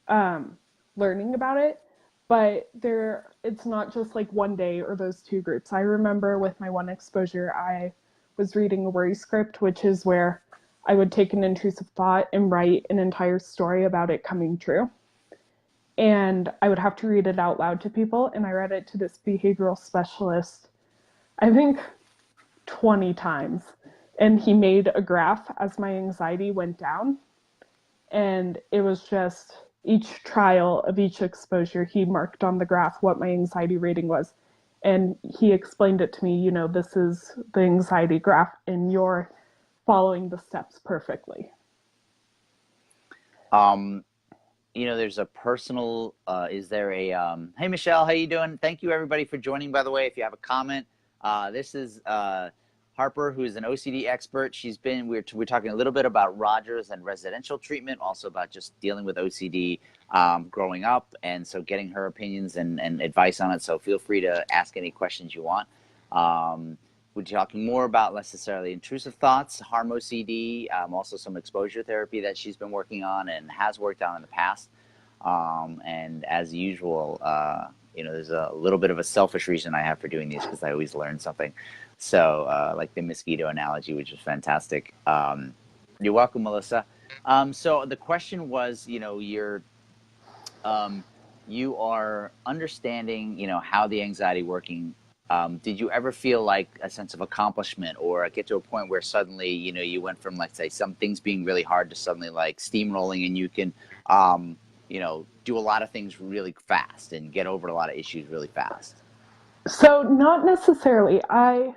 um, learning about it. But it's not just like one day or those two groups. I remember with my one exposure, I was reading a worry script, which is where I would take an intrusive thought and write an entire story about it coming true. And I would have to read it out loud to people. And I read it to this behavioral specialist, I think 20 times. And he made a graph as my anxiety went down. And it was just each trial of each exposure, he marked on the graph what my anxiety rating was. And he explained it to me, this is the anxiety graph, and you're following the steps perfectly. Um, there's a personal, is there a, hey, Michelle, how you doing? Thank you, everybody, for joining, by the way. If you have a comment, this is Harper, who is an OCD expert. We're talking a little bit about Rogers and residential treatment, also about just dealing with OCD growing up, and so getting her opinions and advice on it. So feel free to ask any questions you want. We're talking more about necessarily intrusive thoughts, harm OCD, also some exposure therapy that she's been working on and has worked on in the past. And as usual, there's a little bit of a selfish reason I have for doing these, because I always learn something. So, like the mosquito analogy, which is fantastic. You're welcome, Melissa. So the question was, you are understanding, how the anxiety working. Did you ever feel like a sense of accomplishment, or get to a point where suddenly, you went from, let's say, some things being really hard to suddenly like steamrolling, and you can, do a lot of things really fast and get over a lot of issues really fast? So, not necessarily. I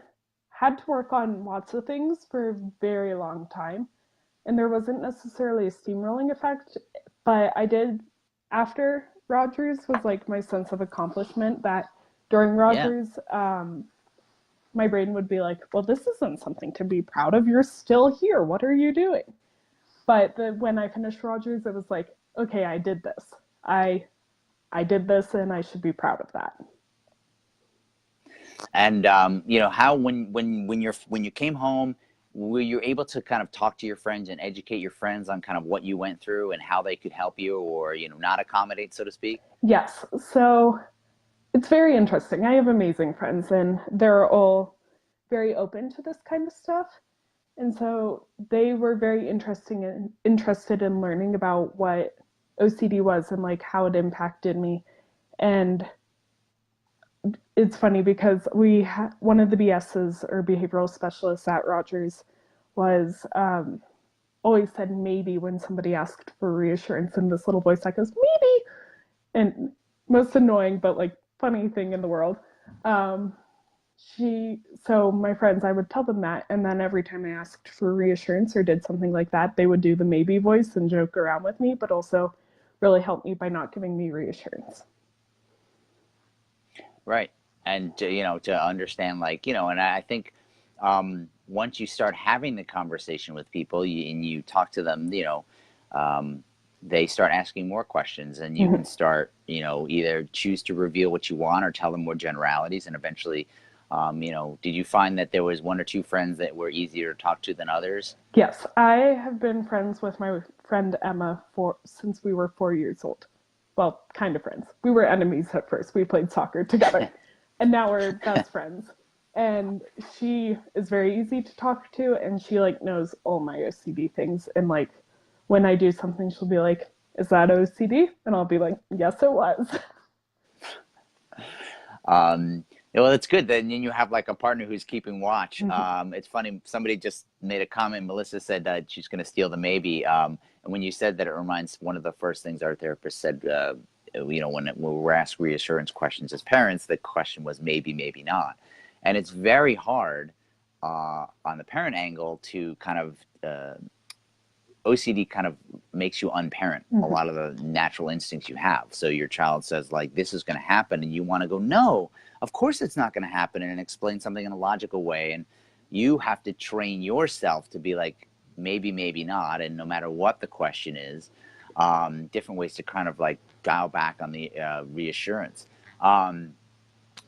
had to work on lots of things for a very long time, and there wasn't necessarily a steamrolling effect, but I did, after Rogers was like my sense of accomplishment, that during Yeah. Rogers, my brain would be like, well, this isn't something to be proud of. You're still here. What are you doing? But when I finished Rogers, it was like, okay, I did this. I did this, and I should be proud of that. And how, when you came home, were you able to kind of talk to your friends and educate your friends on kind of what you went through and how they could help you, or not accommodate, so to speak? Yes. So it's very interesting. I have amazing friends, and they're all very open to this kind of stuff. And so they were very interested in learning about what OCD was and like how it impacted me. And it's funny because one of the BSs or behavioral specialists at Rogers was always said maybe when somebody asked for reassurance, and this little voice that goes maybe, and most annoying but like funny thing in the world. Um, so my friends, I would tell them that, and then every time I asked for reassurance or did something like that, they would do the maybe voice and joke around with me, but also really help me by not giving me reassurance. Right. And to understand, like, and I think once you start having the conversation with people, and you talk to them, um, they start asking more questions, and you Mm-hmm. can start, either choose to reveal what you want or tell them more generalities. And eventually, did you find that there was one or two friends that were easier to talk to than others? Yes, I have been friends with my friend Emma for since we were 4 years old. Well, kind of friends. We were enemies at first. We played soccer together, and now we're best friends. And she is very easy to talk to, and she like knows all my OCD things. And like when I do something, she'll be like, "Is that OCD?" And I'll be like, "Yes, it was." Well, it's good. Then you have like a partner who's keeping watch. Mm-hmm. It's funny. Somebody just made a comment. Melissa said that she's going to steal the maybe. And when you said that, it reminds one of the first things our therapist said. When we were asked reassurance questions as parents, the question was maybe, maybe not, and it's very hard on the parent angle to kind of OCD kind of makes you unparent a Mm-hmm. lot of the natural instincts you have. So your child says like, this is going to happen, and you want to go, no, of course it's not going to happen, and explain something in a logical way. And you have to train yourself to be like, maybe, maybe not. And no matter what the question is, different ways to kind of like dial back on the reassurance.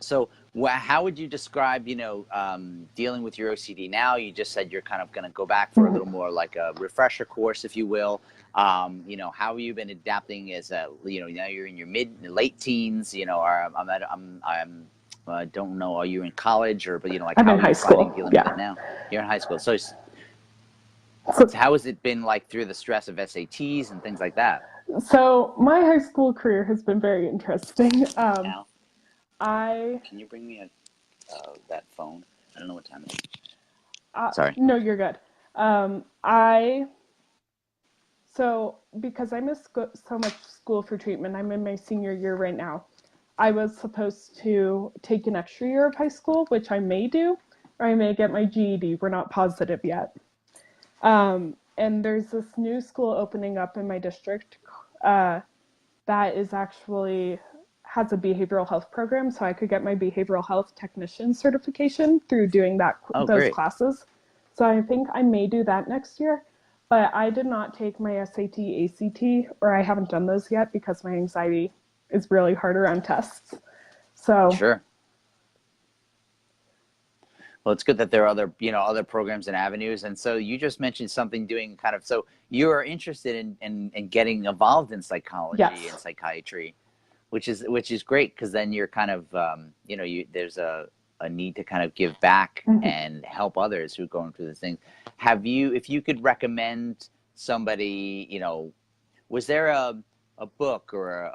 So how would you describe, dealing with your OCD now? You just said you're kind of going to go back for a little Mm-hmm. more like a refresher course, if you will. How have you been adapting as now you're in your late teens, or I don't know, are you in college but like, I'm how in are high you finding school. dealing with it Yeah. now? You're in high school. So So how has it been like through the stress of SATs and things like that? so my high school career has been very interesting. Al, I can you bring me that phone? I don't know what time it is. Sorry. No, you're good. I so because I missed so much school for treatment, I'm in my senior year right now. I was supposed to take an extra year of high school, which I may do, or I may get my GED. We're not positive yet. And there's this new school opening up in my district uh, that is actually has a behavioral health program, so I could get my behavioral health technician certification through doing Oh, those great. classes. So I think I may do that next year. But I did not take my SAT, ACT, or I haven't done those yet because my anxiety is really hard around tests. So Sure. Well, it's good that there are other programs and avenues. And so you just mentioned something doing kind of, so you are interested in getting involved in psychology and yes. psychiatry, which is great, because then you're kind of, there's a need to kind of give back Mm-hmm. and help others who are going through these things. If you could recommend somebody, was there a book or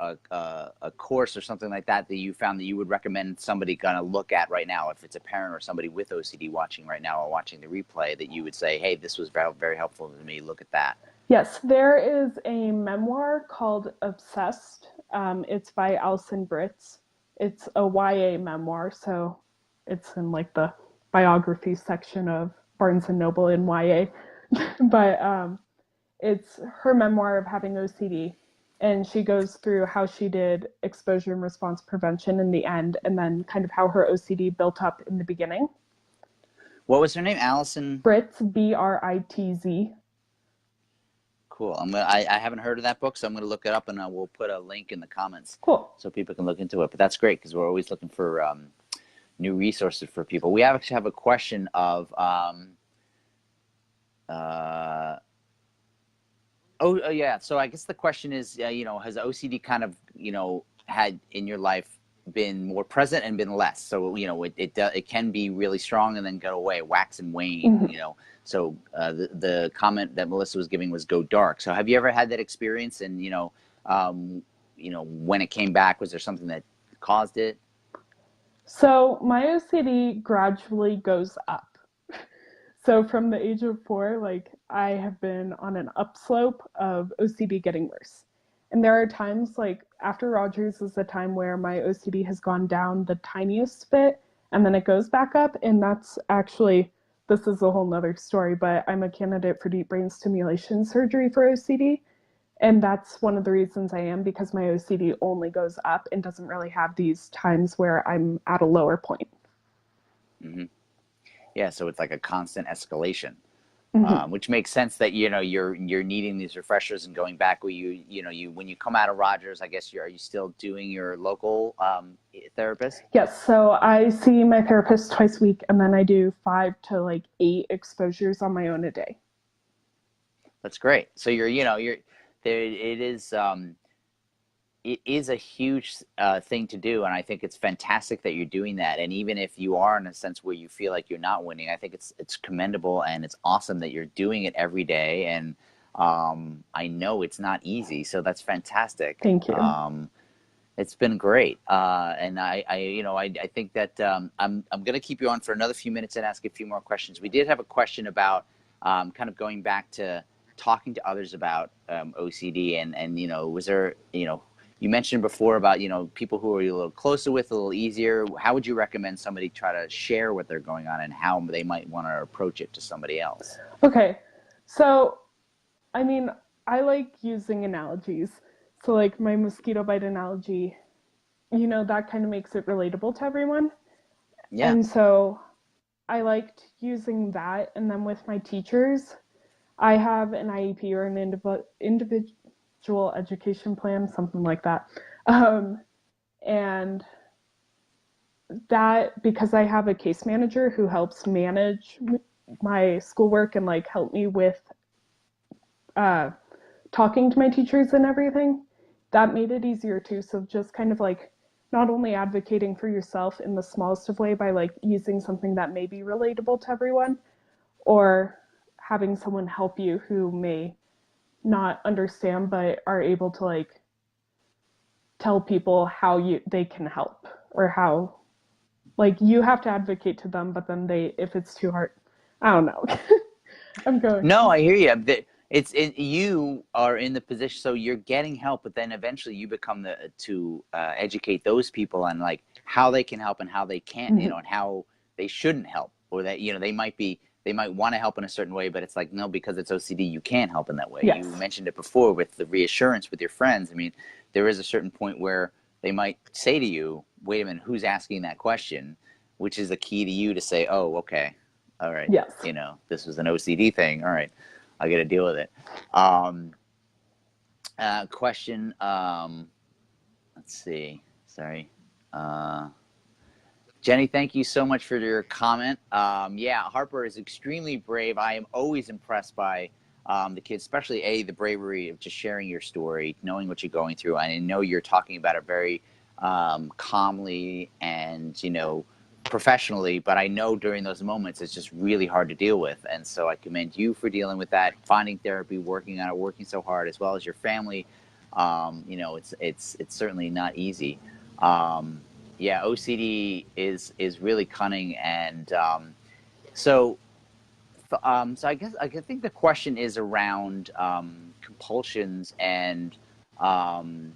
a course or something like that that you found that you would recommend somebody gonna look at right now, if it's a parent or somebody with OCD watching right now or watching the replay, that you would say, hey, this was very, very helpful to me, look at that? Yes, there is a memoir called Obsessed. It's by Alison Britz. It's a YA memoir, so it's in like the biography section of Barnes and Noble in YA. But it's her memoir of having OCD, and she goes through how she did exposure and response prevention in the end, and then kind of how her OCD built up in the beginning. What was her name? Allison? Britz, Britz. Cool. I haven't heard of that book, so I'm gonna look it up, and we'll put a link in the comments Cool. so people can look into it. But that's great, because we're always looking for new resources for people. We actually have a question of uh, yeah. So I guess the question is, has OCD kind of, had in your life been more present and been less. So it can be really strong and then go away, wax and wane. Mhm. So the comment that Melissa was giving was go dark. So have you ever had that experience? And when it came back, was there something that caused it? So my OCD gradually goes up. So from the age of 4, like I have been on an upslope of OCD getting worse. And there are times like after Rogers is the time where my OCD has gone down the tiniest bit and then it goes back up. And that's actually, this is a whole nother story, but I'm a candidate for deep brain stimulation surgery for OCD. And that's one of the reasons I am, because my OCD only goes up and doesn't really have these times where I'm at a lower point. Hmm. Yeah, so it's like a constant escalation, Mm-hmm. which makes sense that you're needing these refreshers and going back. Where you when you come out of Rogers, I guess are you still doing your local therapist? Yes, so I see my therapist twice a week, and then I do 5 to 8 exposures on my own a day. That's great. So you're there. It is a huge thing to do, and I think it's fantastic that you're doing that. And even if you are in a sense where you feel like you're not winning, I think it's commendable and it's awesome that you're doing it every day. And I know it's not easy, so that's fantastic. Thank you. It's been great, and I think that I'm going to keep you on for another few minutes and ask a few more questions. We did have a question about kind of going back to talking to others about OCD, and was there you mentioned before about people who are a little closer with, a little easier. How would you recommend somebody try to share what they're going on and how they might want to approach it to somebody else? Okay, so I mean, I like using analogies. So, like my mosquito bite analogy, that kind of makes it relatable to everyone. Yeah. And so I liked using that. And then with my teachers, I have an IEP or an individual education plan, something like that. Um, and that, because I have a case manager who helps manage my schoolwork and like help me with uh, talking to my teachers and everything, that made it easier too. So just kind of like not only advocating for yourself in the smallest of way by like using something that may be relatable to everyone, or having someone help you who may not understand but are able to like tell people how they can help, or how like you have to advocate to them, but then they, if it's too hard, I don't know. I'm going. No, I hear you. You are in the position, so you're getting help, but then eventually you become to educate those people on like how they can help and how they can't, Mm-hmm. and how they shouldn't help, or that they might want to help in a certain way, but it's like no, because it's OCD, you can't help in that way. You Yes. mentioned it before with the reassurance with your friends. I mean, there is a certain point where they might say to you, "Wait a minute, who's asking that question?" Which is the key to you to say, "Oh, okay, all right, Yes. this was an OCD thing. All right, I got to deal with it." Um, question. Let's see. Sorry. Uh, Jenny, thank you so much for your comment. Yeah, Harper is extremely brave. I am always impressed by the kids, especially the bravery of just sharing your story, knowing what you're going through. And I know you're talking about it very calmly and professionally, but I know during those moments it's just really hard to deal with. And so I commend you for dealing with that, finding therapy, working on it, working so hard, as well as your family. It's certainly not easy. Um, yeah, OCD is really cunning, and so I think the question is around compulsions and um,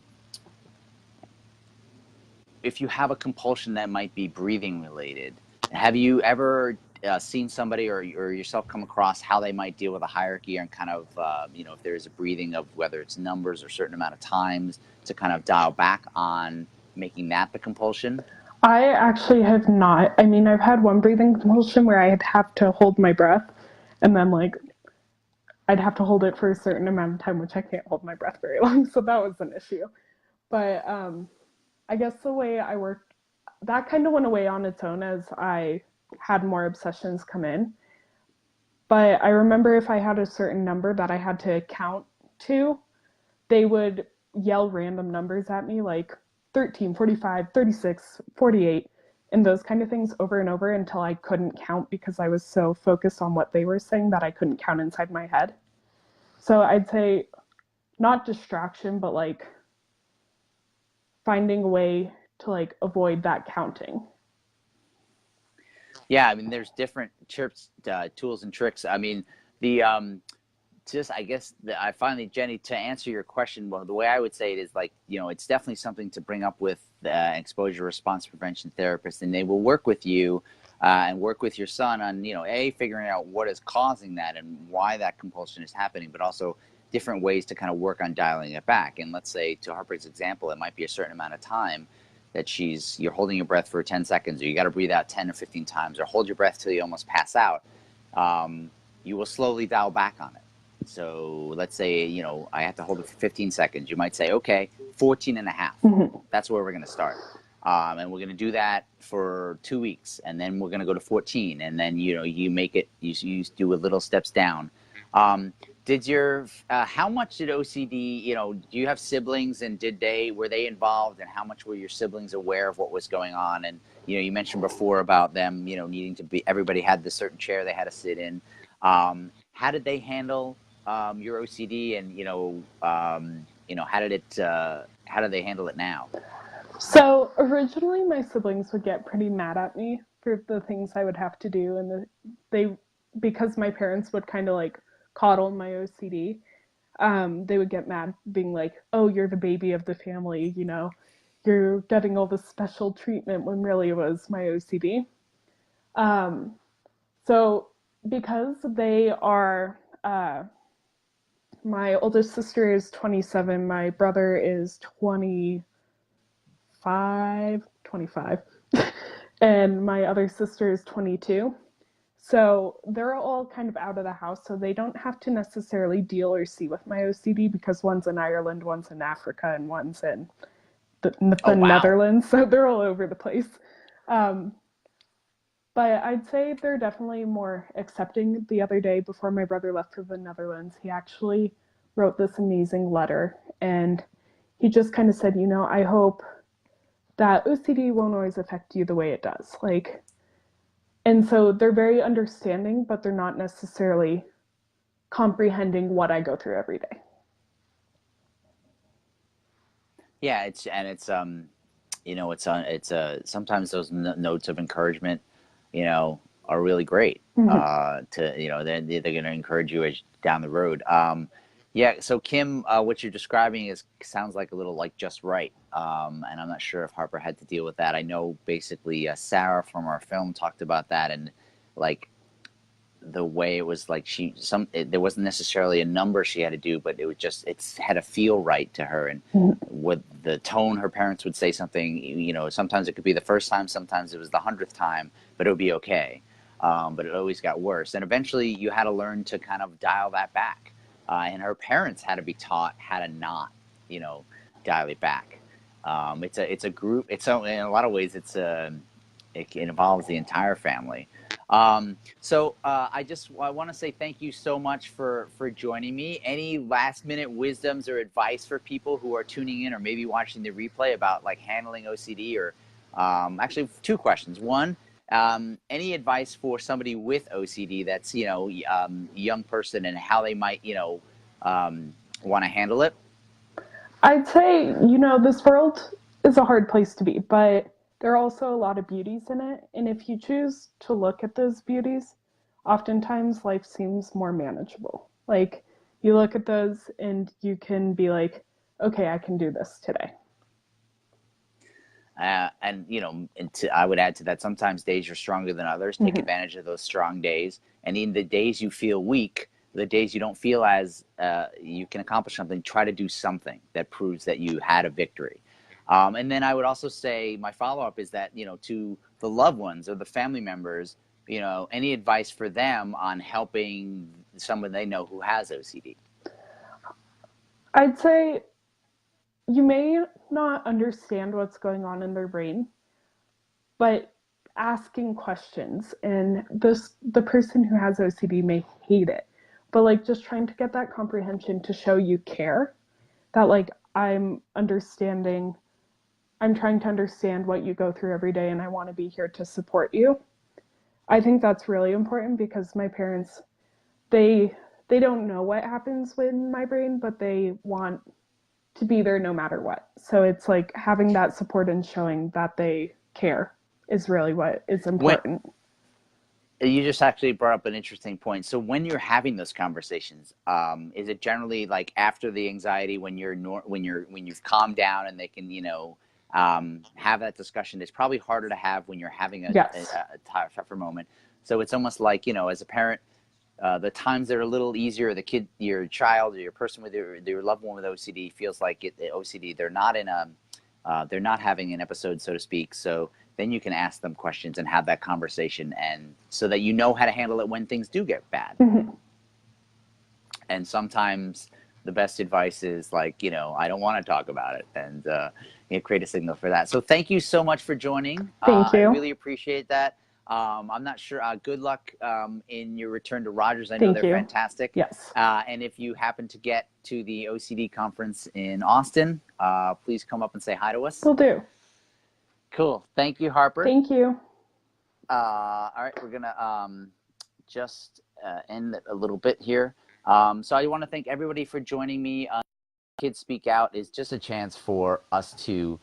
if you have a compulsion that might be breathing related. Have you ever seen somebody or yourself come across how they might deal with a hierarchy and kind of if there's a breathing of whether it's numbers or certain amount of times to kind of dial back on making that the compulsion? I actually have not. I mean, I've had one breathing compulsion where I'd have to hold my breath, and then like I'd have to hold it for a certain amount of time, which I can't hold my breath very long, so that was an issue. But I guess the way I worked, that kind of went away on its own as I had more obsessions come in. But I remember if I had a certain number that I had to count to, they would yell random numbers at me, like 13, 45, 36, 48, and those kind of things over and over until I couldn't count because I was so focused on what they were saying that I couldn't count inside my head. So I'd say not distraction, but like finding a way to like avoid that counting. Yeah, I mean, there's different trips, tools and tricks. I mean, the just I guess I finally, Jenny, to answer your question, well, the way I would say it is like, it's definitely something to bring up with the exposure response prevention therapist, and they will work with you and work with your son on, figuring out what is causing that and why that compulsion is happening, but also different ways to kind of work on dialing it back. And let's say, to Harper's example, it might be a certain amount of time that you're holding your breath for 10 seconds, or you got to breathe out 10 or 15 times, or hold your breath till you almost pass out. You will slowly dial back on it. So let's say, I have to hold it for 15 seconds. You might say, okay, 14 and a half. Mm-hmm. That's where we're going to start. And we're going to do that for 2 weeks. And then we're going to go to 14. And then, you make it, you do a little steps down. How much did OCD, do you have siblings, and were they involved, and how much were your siblings aware of what was going on? And, you mentioned before about them, needing to everybody had this certain chair they had to sit in. How did they handle your OCD, and how do they handle it now? So originally my siblings would get pretty mad at me for the things I would have to do, and because my parents would kind of like coddle my OCD, they would get mad, being like, "Oh, you're the baby of the family, you're getting all this special treatment," when really it was my OCD. So because they are my oldest sister is 27, my brother is 25, and my other sister is 22. So they're all kind of out of the house, so they don't have to necessarily deal or see with my OCD because one's in Ireland, one's in Africa, and one's in the Oh, wow. Netherlands, so they're all over the place. But I'd say they're definitely more accepting. The other day, before my brother left for the Netherlands, he actually wrote this amazing letter, and he just kind of said, I hope that OCD won't always affect you the way it does. And so they're very understanding, but they're not necessarily comprehending what I go through every day. Yeah, sometimes those notes of encouragement, are really great. Mm-hmm. They're going to encourage you down the road. Yeah. So Kim, what you're describing sounds like a little like Just Right. And I'm not sure if Harper had to deal with that. I know basically Sarah from our film talked about that, and like the way it was like there wasn't necessarily a number she had to do, but it had to feel right to her. And with the tone, her parents would say something, sometimes it could be the first time, sometimes it was the 100th time, but it would be okay. But it always got worse. And eventually you had to learn to kind of dial that back. And her parents had to be taught how to not, dial it back. It's a group. In a lot of ways, it involves the entire family. So I want to say thank you so much for joining me. Any last minute wisdoms or advice for people who are tuning in or maybe watching the replay about like handling OCD, or actually 2 questions. One, any advice for somebody with OCD that's, young person, and how they might, want to handle it? I'd say, this world is a hard place to be, but there are also a lot of beauties in it. And if you choose to look at those beauties, oftentimes life seems more manageable. Like, you look at those and you can be like, okay, I can do this today. I would add to that, sometimes days are stronger than others. Take advantage of those strong days. And in the days you feel weak, the days you don't feel as you can accomplish something, try to do something that proves that you had a victory. And then I would also say my follow-up is that, to the loved ones or the family members, any advice for them on helping someone they know who has OCD? I'd say you may not understand what's going on in their brain, but asking questions, and the person who has OCD may hate it, but like just trying to get that comprehension to show you care, that like I'm understanding I'm trying to understand what you go through every day and I want to be here to support you. I think that's really important because my parents, they they don't know what happens in my brain, but they want to be there no matter what. So it's like having that support and showing that they care is really what is When important. you just actually brought up an interesting point. So when you're having those conversations, is it generally like after the anxiety, when when you've calmed down and they can, have that discussion? It's probably harder to have when you're having Yes. a tougher moment. So it's almost like, as a parent, the times that are a little easier, the kid, your child, or your person with your loved one with OCD feels like OCD. They're not having an episode, so to speak. So then you can ask them questions and have that conversation, and so that you know how to handle it when things do get bad. Mm-hmm. And sometimes the best advice is like, I don't want to talk about it, and create a signal for that. So thank you so much for joining. Thank I you. really appreciate that. I'm not sure. Good luck in your return to Rogers. I know Thank they're you. fantastic. Yes. And if you happen to get to the OCD conference in Austin, please come up and say hi to us. Will do. Cool. Thank you, Harper. Thank you. All right, we're gonna just end it a little bit here. So I want to thank everybody for joining me. Kids Speak Out is just a chance for us to,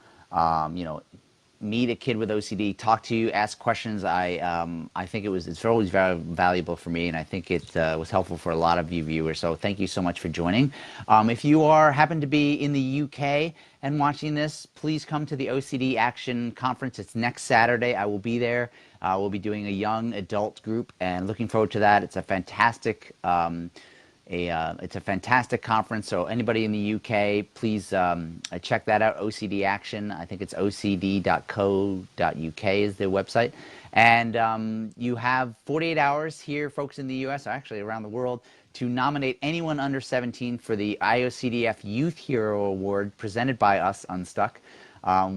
meet a kid with OCD, talk to you, ask questions. I think it's always very valuable for me, and I think it was helpful for a lot of you viewers. So thank you so much for joining. If you happen to be in the UK and watching this, please come to the OCD Action Conference. It's next Saturday. I will be there. We'll be doing a young adult group, and looking forward to that. It's a fantastic it's a fantastic conference. So anybody in the UK, please check that out. OCD Action. I think it's ocd.co.uk is the website. And you have 48 hours here, folks in the US, or actually around the world, to nominate anyone under 17 for the IOCDF Youth Hero Award presented by us, Unstuck.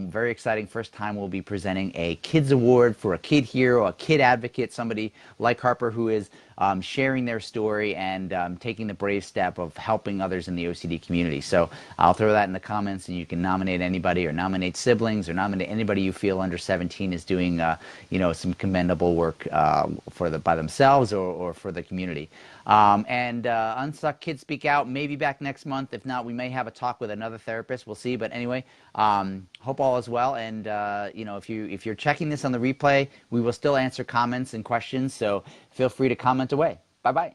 Very exciting. First time we'll be presenting a kids award for a kid hero, a kid advocate, somebody like Harper who is sharing their story and taking the brave step of helping others in the OCD community. So I'll throw that in the comments, and you can nominate anybody, or nominate siblings, or nominate anybody you feel under 17 is doing some commendable work by themselves or for the community. Unstuck Kids Speak Out may be back next month. If not, we may have a talk with another therapist. We'll see. But anyway, hope all is well. And if you're checking this on the replay, we will still answer comments and questions. So feel free to comment away. Bye bye.